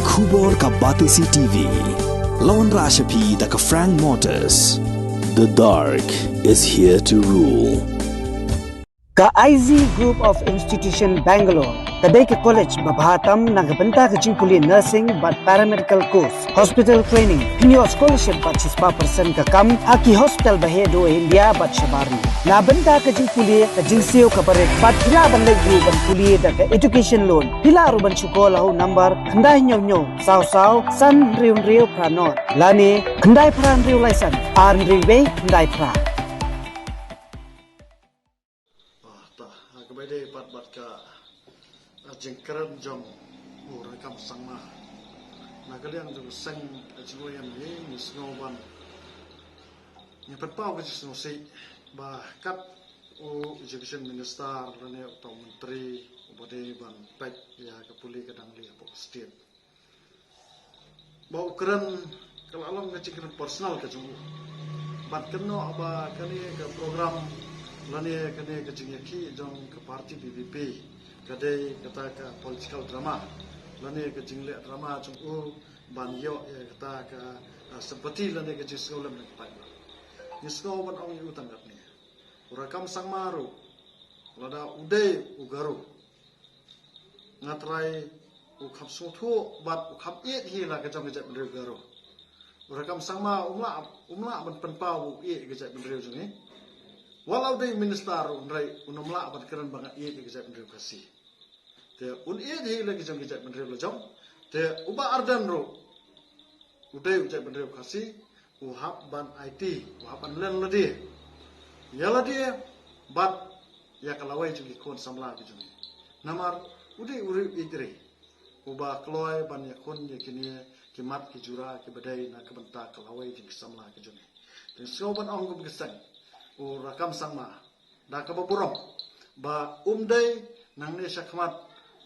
Khubor ka Batisi TV. Lawan Rashapi da ka Frank Motors. The dark is here to rule. Ka IZ Group of Institution Bangalore, kadai ke college babhatam nagabanta ka jingkuli nursing but paramedical course, hospital training, pinyo scholarship but 6% ka kam, aki hospital bahedo India but shabarni. Nabanta ka jingkuli ka jingseo ka barek, but pila bandai group ban kuli da ka education loan, pila aruban chukola ho number, kandai nyo sao san riu pranot, lani kandai pran riu laisan, arn riwe kandai pra. Kabede bat ka jengkeran jong rekam sangma nagalian jong sang ajloyan ni misnoban ni patpau ke snosi ba kat o education minister rane atau menteri ubade ban pek ya kapuli kadang li po state ba ukran kalau alam ngecikran personal ke jong bat keno ba kali ke program lani kene kejingki jong ke parti BBP kadai kata ke political drama lani ke jingle drama jong ban yo kata ke seperti lani ke jiskolam nak pai ni sko ban ong yu tanggap ni urakam sangmaru lada uday ugaru ngatrai ukhap sothu bat ukhap et hi la ke jong ke jat garu urakam sangma umla ban penpau e ke jat jong ni walau day minister unrai unomla abat keren banget iya di kejap menreu kasih te un iya di lagi jam kejap menreu lejong te uba ardan ro udai kejap menreu kasih uhap ban IT uhap ban len ladi ya ladi bat ya kalawai juga kon samla kejung namar udai uri igri uba kloy ban ya kon ya kini kimat kijura kibadai na kebenta kalawai juga samla kejung te soban ong kesang rakam sangma da ka baburom ba umdai nang ne sakmat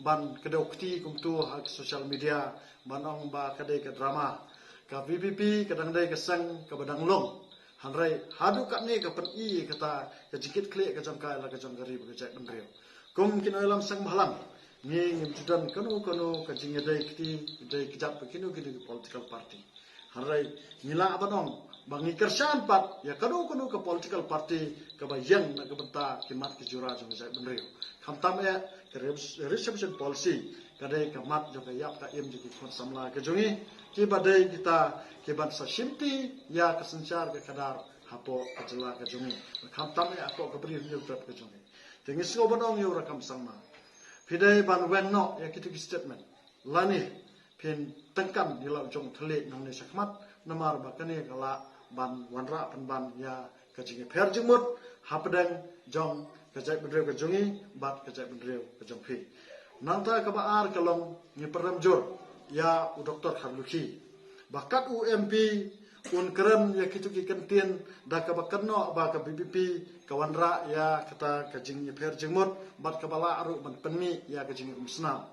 ban kedokti kumtu hak social media banong ba kadai ke drama ka BBP kadang dai ke sang ka badang long hanrai hadu kat ne ka pen i kata ka jikit kle ka jam ka la ka jam gari ba jai benreu kum kinolam sang mahalang ni ngimjudan kanu ka jingedai kiti dai kejap kinu political party hanrai nila abanong bangi kersan pat ya kanu ke political party ke bayang na kebenta kimat kijura jong jai benreu khamtam ya ke reception policy kadai kamat jong yap ka im jiki kon samla ke jongi ki badai kita ke ban sa shimti ya ke sencar ke kadar hapo ajla ke jongi khamtam ya ko ke bri new trap ke jongi tengi so banong yo rakam sama pidai ban wenno ya kitu statement lani pin tengkam di lau jong thele nang ne sakmat namar bakane kala ban wanra ban ya kajing per jumut hapdang jong kajai bendreu kajongi bat kajai bendreu kajong phi nangta ka baar kalong ni peramjur ya u doktor kharluki bakat UMP un keren ya kitu ki kentien da ka bakanno ba ka BBP ka wanra ya kata kajing ni per jumut bat ka bala aru ban penmi ya kajing musnam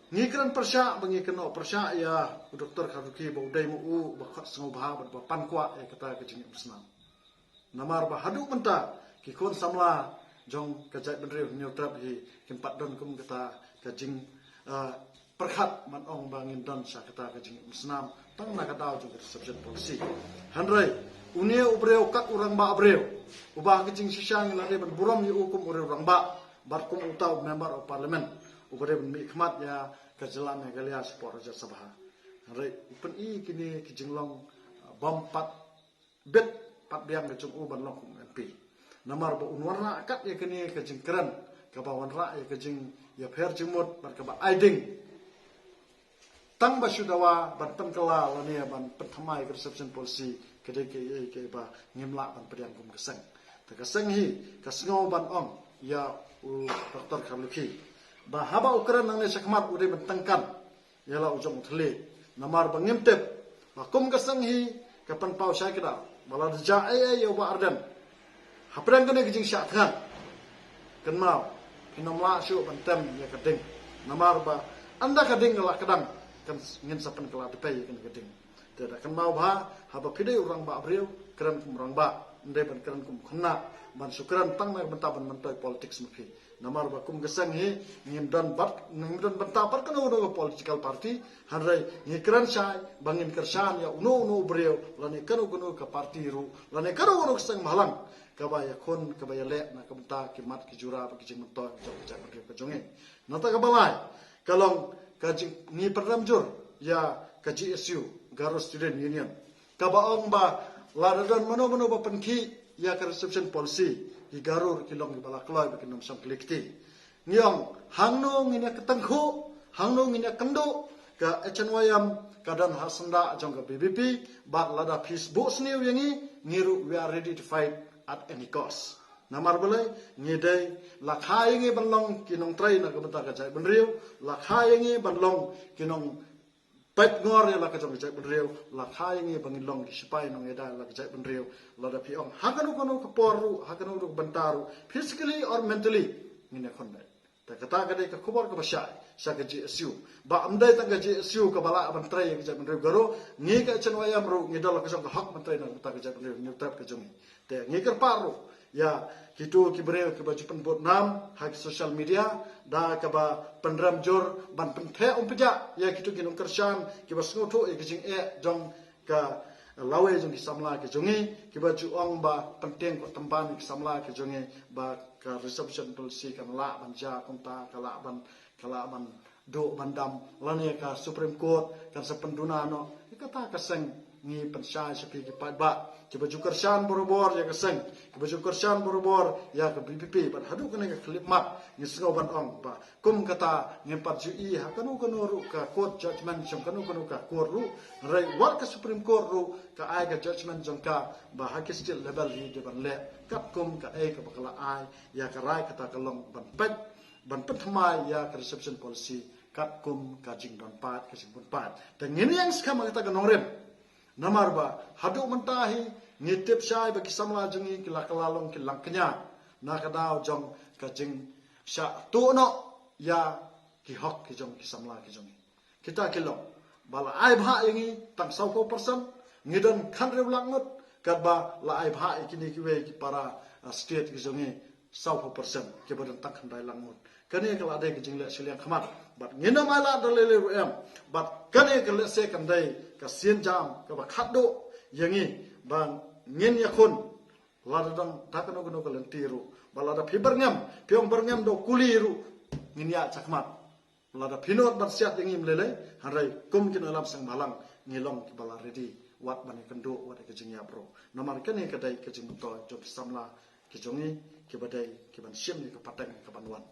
ngikran persya bangi keno persya ya doktor kharuki ba udai mu ba sengo bah ba pankwa ya kata kejing musnam namar ba hadu menta ki kon samla jong kajai benreu neutrap hi kimpat don kum kata kejing perkhat man ong bangin don sa kata kejing musnam tang na kata jong reception policy hanrai unia ubreu kat urang ba abreu ubah kejing sisang lade ban buram yu hukum urang ba bar kum utau member of parliament ubare mikmat ya kajelan ya galia sport Raja Sabha. Hari upen i kini kijinglong bom pat bet pat biang kejung ban long MP. Namar ba unwarna akat ya kini kejingkeran ka bawan ra ya kejing ya per jumut bar ka ba aiding. Tang ba sudawa ban penkala lani ban pethamai reception policy kede ke ba ngimla ban pediang kum keseng. Ta keseng hi kasngo ban ong ya Dr. Khaluki bahaba ukuran nang ne sakmat ude bentangkan yala ujung thele namar bangimtep bakum kasang hi kapan pau sai keda bala ja ai yo ba ardan haprang kene kijing syak than kenmau kinomla syu bantem ya keding namar ba anda keding la kedang kan ngin sapen kala depai kan keding tidak kenmau ba haba pide urang ba abreu keren kum urang ba ndai ban keren kum khna ban sukran tang na bentaban mentoi politik smufi Namar bakum gesang he ngimdan bantapat kan uno political party hanrai ngikran sai bangin kersan ya uno breu lane kanu ke party ru lane kanu gesang malang kabaya kon kabaya le na kabta kimat kijura pa kijing mentor jong ke jonge nata kabalai kalong kajing ni perramjur ya kaji SU Garo Student Union kabaong ba ladadan mano ba penki ya ka reception policy di Garur kilong di balakloi bagi nom sam klikti ngiong hangno nginya ketengku hangno nginya kendo ka echenwayam kadan hasanda jong ka BBP bak lada Facebook sniu yangi ngiru we are ready to fight at any cost namar belai ngidai lakhai ngi banlong kinong trai na ka benta ka jai benriu lakhai ngi banlong kinong pet ngor ya la ka jong jai benriu lakhai ngi bangilong di sipai nong eda la ka jai benriu lada piong hakanu kono ka poru hakanu ru bentaru physically or mentally ngine khonda ta kata ka dei ka khobor ka basai sa ka ji SU ba amdai ta ka ji SU ka bala ban trai ka jai benriu garo ngi ka chenwayam ru ngi dol ka jong ka hak ban trai na ta ka jai benriu ngi tap ka jong te ngi ker paru ya kitu kibreu ke baju penbot nam hak social media da ka ba penram jor ban penthe umpja ya kitu kinung kersan ki ba sngoto e kijing jong ka lawe jong ki samla ke jongi ki ba ju ong ba penteng ko temban ki samla ke jongi ba ka reception policy kan la ban ja konta kala ban do bandam lane ka Supreme Court kan sependuna no kata kaseng ni pensai sepi ki ba ki baju kersan borobor ya keseng ki baju kersan borobor ya ke BPP ban hadu kena ke klip map ni sengau ban ong ba kum kata ngempat ju i ha kanu ru ka court judgment jong kanu ka court ru rai war ka Supreme Court ru ka ai ka judgment jong ka ba ha ke still level hi de ban le kap kum ka ai ka bakala ai ya ka rai kata kalong ban pet thamai ya ka reception policy kap kum ka jing don pat ka jing bon pat dan ngini yang skam kata ka nongrem namar ba hadu mentahi ngitip syai bagi samla jengi kila kelalong kilang kenya na kadau jong kajing sya tu no ya ki hok ki jong ki samla ki jong kita kilong bala ai bha yangi tang 100% ngidon kan re langut kad ba la ai bha ikini ki we ki para state ki jongi 100% ki badan tang khandai langut kani kala dai ki jing le siliang khamat bat ngina mala dalele em bat kani kala se kandai ka sien jam ka ba khaddo yangi bang ngin yakun ladang takano gono kalentiru balada fiberngam piong berngam do kuliru ngin ya chakmat lada pinot bat siat yangi mlele harai kum kin alam sang malang ngilong ki bala ready wat bani kendo wat ke jingya bro namar kani kadai ke jing to jok samla ki jongi ki badai ki ban sim ni ka patang ka banwan